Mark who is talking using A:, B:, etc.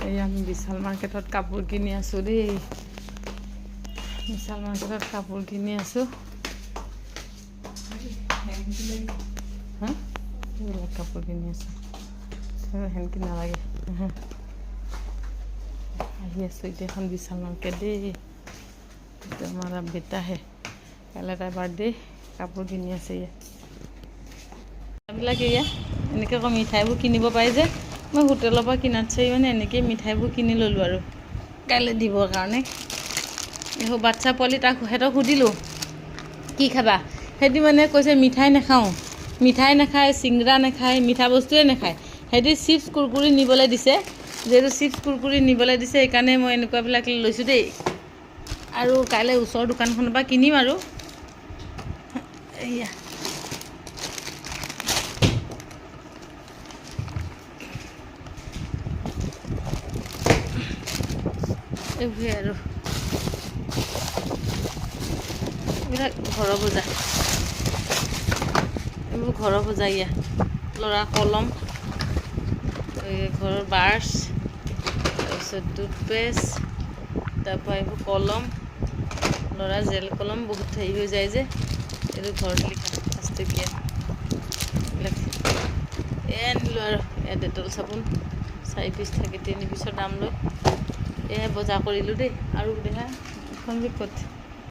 A: এই আমি বিশাল মাৰ্কেটত কাপোৰ কিনি আছোঁ দেই। বিশাল মাৰ্কেটত কাপোৰ কিনি আছোঁ। হা এইবিলাক কাপোৰ কিনি আছোঁ। সেনেকৈ নালাগে। আহি আছোঁ এতিয়া এখন বিশাল মাৰ্কেট দেই। এইটো আমাৰ বেটা হে, কাইলৈ তাইৰ বাৰ্থডে, কাপোৰ কিনি আছে ইয়াত। এইবিলাক এয়া এনেকৈ আকৌ মিঠাইবোৰ কিনিব পাৰি যে, মই হোটেলৰ পৰা কিনাত চাই মানে এনেকৈ মিঠাইবোৰ কিনি ল'লোঁ আৰু কাইলৈ দিবৰ কাৰণে। এই বাচ্ছা পোৱালি তাক সিহঁতক সুধিলোঁ কি খাবা, সিহঁতি মানে কৈছে মিঠাই নাখাওঁ, মিঠাই নাখায়, চিংৰা নাখায়, মিঠা বস্তুৱে নাখায়। সিহঁতি চিপছ কুৰকুৰি নিবলৈ দিছে, যিহেতু চিপছ কুৰকুৰি নিবলৈ দিছে সেইকাৰণে মই এনেকুৱাবিলাক লৈছোঁ দেই। আৰু কাইলৈ ওচৰৰ দোকানখনৰ পৰা কিনিম আৰু এয়া এইবোৰে আৰু এইবিলাক ঘৰৰ বজাৰ, এইবোৰ ঘৰৰ বজাৰ। ইয়া ল'ৰা কলম, ঘৰৰ ব্ৰাছ, তাৰপিছত টুথপেষ্ট, তাৰপৰা এইবোৰ কলম, ল'ৰা জেল কলম বহুত হেৰি হৈ যায় যে, এইটো ঘৰত লিখা 5 টকীয়া এইবিলাক আনিলোঁ। আৰু এয়া ডেটল চাবোন 4 পিচ থাকে, 3 পিচৰ দাম লৈ এয়া বজাৰ কৰিলোঁ দেই। আৰু দেখা এখন যে ক'ত